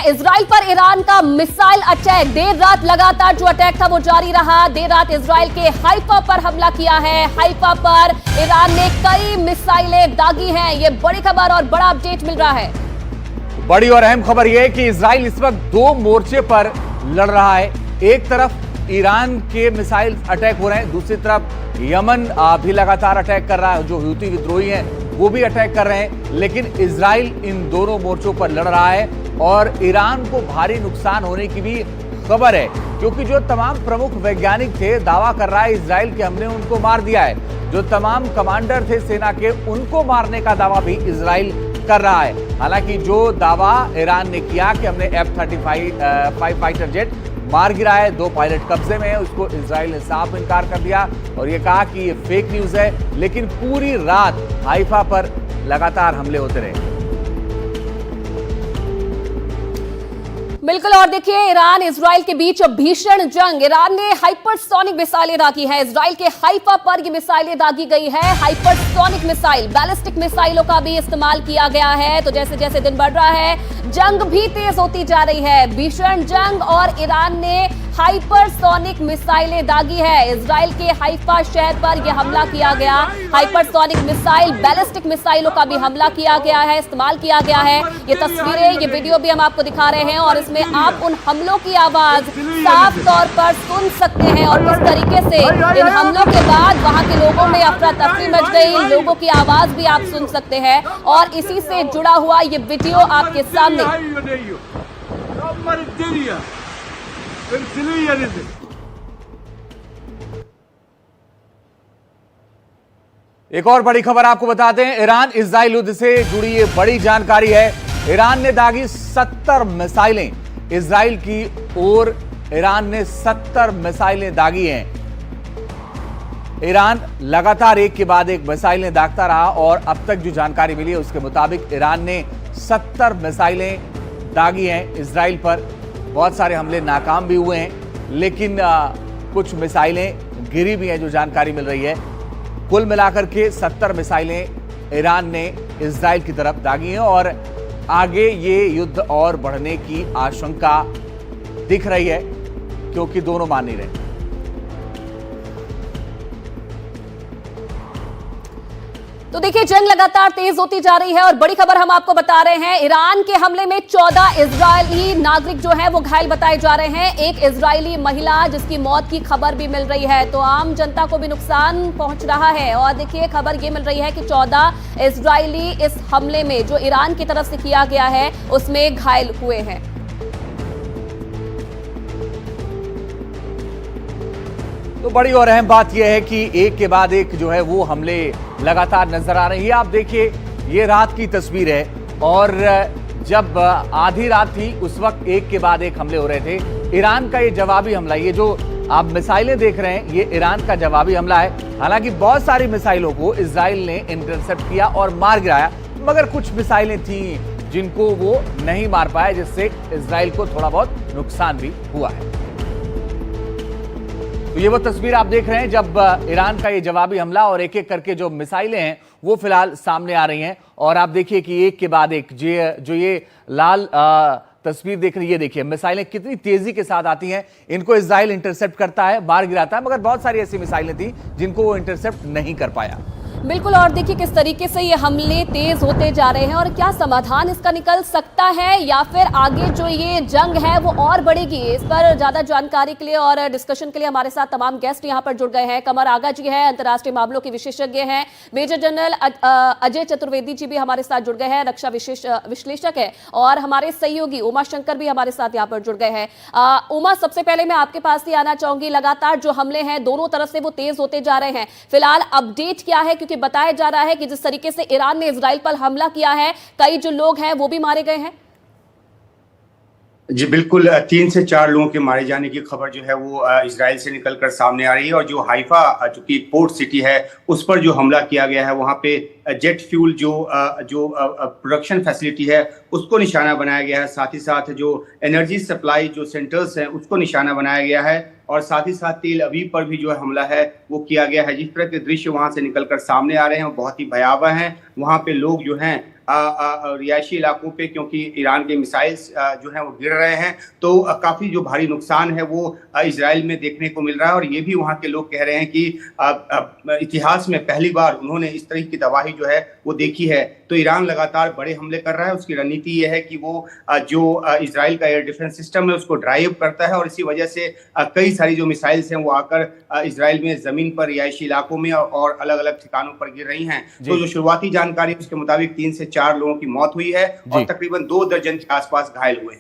हैं इजराइल पर ईरान का मिसाइल अटैक। देर रात लगातार जो अटैक था वो जारी रहा। देर रात इजराइल के हाइफा पर हमला किया है। हाइफा पर ईरान ने कई मिसाइलें दागी हैं। ये बड़ी खबर और बड़ा अपडेट मिल रहा है। बड़ी और अहम खबर यह है कि इजराइल इस वक्त दो मोर्चे पर लड़ रहा है। एक तरफ ईरान के मिसाइल अटैक हो रहे हैं, दूसरी तरफ यमन भी लगातार अटैक कर रहा है। जो हूती विद्रोही हैं वो भी अटैक कर रहे हैं, लेकिन इजराइल इन दोनों मोर्चों पर लड़ रहा है और ईरान को भारी नुकसान होने की भी खबर है, क्योंकि जो तमाम प्रमुख वैज्ञानिक थे दावा कर रहा है इजराइल के हमले उनको मार दिया है। जो तमाम कमांडर थे सेना के उनको मारने का दावा भी इजराइल कर रहा है। हालांकि जो दावा ईरान ने किया कि हमने F-35 फाइटर जेट मार गिरा है, 2 पायलट कब्जे में है, उसको इजराइल ने साफ इनकार कर दिया और ये कहा कि ये फेक न्यूज है। लेकिन पूरी रात हाइफा पर लगातार हमले होते रहे। बिल्कुल, और देखिए ईरान इजराइल के बीच भीषण जंग। ईरान ने हाइपरसोनिक मिसाइलें दागी है। इजराइल के हाइफा पर ये मिसाइलें दागी गई है। हाइपरसोनिक मिसाइल, बैलिस्टिक मिसाइलों का भी इस्तेमाल किया गया है। तो जैसे जैसे दिन बढ़ रहा है जंग भी तेज होती जा रही है। भीषण जंग और ईरान ने हाइपरसोनिक मिसाइलें दागी है। इजराइल के हाइफा शहर पर यह हमला किया गया। हाइपरसोनिक मिसाइल, बैलिस्टिक मिसाइलों का भी हमला किया गया है, इस्तेमाल किया गया है। ये तस्वीरें, ये वीडियो भी हम आपको दिखा रहे हैं और इसमें आप उन हमलों की आवाज साफ तौर पर सुन सकते हैं और किस तरीके से इन हमलों के बाद वहां के लोगों में अफरा तफरी मच गई। लोगों की आवाज भी आप सुन सकते हैं और इसी से जुड़ा हुआ ये वीडियो आपके सामने। एक और बड़ी खबर आपको बता दें, ईरान इजराइल युद्ध से जुड़ी ये बड़ी जानकारी है। ईरान ने दागी 70 मिसाइलें इजराइल की ओर। ईरान ने 70 मिसाइलें दागी हैं। ईरान लगातार एक के बाद एक मिसाइलें दागता रहा और अब तक जो जानकारी मिली है उसके मुताबिक ईरान ने 70 मिसाइलें दागी हैं इजराइल पर। बहुत सारे हमले नाकाम भी हुए हैं, लेकिन कुछ मिसाइलें गिरी भी हैं जो जानकारी मिल रही है। कुल मिलाकर के 70 मिसाइलें ईरान ने इजराइल की तरफ दागी हैं और आगे ये युद्ध और बढ़ने की आशंका दिख रही है, क्योंकि दोनों मान नहीं रहे। तो देखिए जंग लगातार तेज होती जा रही है और बड़ी खबर हम आपको बता रहे हैं। ईरान के हमले में 14 इजरायली नागरिक जो हैं वो घायल बताए जा रहे हैं। एक इजरायली महिला जिसकी मौत की खबर भी मिल रही है। तो आम जनता को भी नुकसान पहुंच रहा है और देखिए खबर ये मिल रही है कि 14 इजरायली इस हमले में जो ईरान की तरफ से किया गया है उसमें घायल हुए हैं। तो बड़ी और अहम बात यह है कि एक के बाद एक जो है वो हमले लगातार नजर आ रही है। आप देखिए ये रात की तस्वीर है और जब आधी रात थी उस वक्त एक के बाद एक हमले हो रहे थे। ईरान का ये जवाबी हमला, ये जो आप मिसाइलें देख रहे हैं ये ईरान का जवाबी हमला है। हालांकि बहुत सारी मिसाइलों को इजराइल ने इंटरसेप्ट किया और मार गिराया, मगर कुछ मिसाइलें थी जिनको वो नहीं मार पाया, जिससे इजराइल को थोड़ा बहुत नुकसान भी हुआ है। तो ये वो तस्वीर आप देख रहे हैं जब ईरान का ये जवाबी हमला और एक एक करके जो मिसाइलें हैं वो फिलहाल सामने आ रही हैं। और आप देखिए कि एक के बाद एक जो ये लाल तस्वीर देख रही है, देखिए मिसाइलें कितनी तेजी के साथ आती हैं। इनको इजराइल इंटरसेप्ट करता है, मार गिराता है, मगर बहुत सारी ऐसी मिसाइलें थी जिनको वो इंटरसेप्ट नहीं कर पाया। बिल्कुल, और देखिए किस तरीके से ये हमले तेज होते जा रहे हैं और क्या समाधान इसका निकल सकता है या फिर आगे जो ये जंग है वो और बढ़ेगी। इस पर ज्यादा जानकारी के लिए और डिस्कशन के लिए हमारे साथ तमाम गेस्ट यहाँ पर जुड़ गए हैं। कमर आगा जी हैं, अंतर्राष्ट्रीय मामलों के विशेषज्ञ हैं। मेजर जनरल अजय चतुर्वेदी जी भी हमारे साथ जुड़ गए हैं, रक्षा विश्लेषक है। और हमारे सहयोगी उमा शंकर भी हमारे साथ यहाँ पर जुड़ गए हैं। उमा, सबसे पहले मैं आपके पास ही आना चाहूंगी। लगातार जो हमले हैं दोनों तरफ से वो तेज होते जा रहे हैं, फिलहाल अपडेट क्या है? कि बताया जा रहा है कि जिस तरीके से ईरान ने इजराइल पर हमला किया है, कई जो लोग हैं वो भी मारे गए हैं। जी बिल्कुल, 3 से 4 लोगों के मारे जाने की खबर जो है वो इजराइल से निकलकर सामने आ रही है। और जो हाइफा जो कि पोर्ट सिटी है उस पर जो हमला किया गया है वहां पे जेट फ्यूल जो प्रोडक्शन फैसिलिटी है उसको निशाना बनाया गया है। साथ ही साथ जो एनर्जी सप्लाई जो सेंटर्स हैं उसको निशाना बनाया गया है और साथ ही साथ तेल अवीव पर भी जो हमला है वो किया गया है। जिस तरह के दृश्य वहां से निकलकर सामने आ रहे हैं वो बहुत ही भयावह हैं। वहां पे लोग जो हैं रिहायशी इलाकों पे, क्योंकि ईरान के मिसाइल्स जो हैं वो गिर रहे हैं, तो काफ़ी जो भारी नुकसान है वो इजराइल में देखने को मिल रहा है। और ये भी वहाँ के लोग कह रहे हैं कि इतिहास में पहली बार उन्होंने इस तरह की तबाही जो है वो देखी है। तो ईरान लगातार बड़े हमले कर रहा है। उसकी रणनीति ये है कि वो जो इजराइल का एयर डिफेंस सिस्टम है उसको ड्राइव करता है और इसी वजह से कई सारी जो मिसाइल्स हैं वो आकर इजराइल में ज़मीन पर रिहायशी इलाकों में और अलग अलग ठिकानों पर गिर रही हैं। तो जो शुरुआती जानकारी उसके मुताबिक 3 से 4 लोगों की मौत हुई है और तकरीबन 2 दर्जन के आसपास घायल हुए हैं।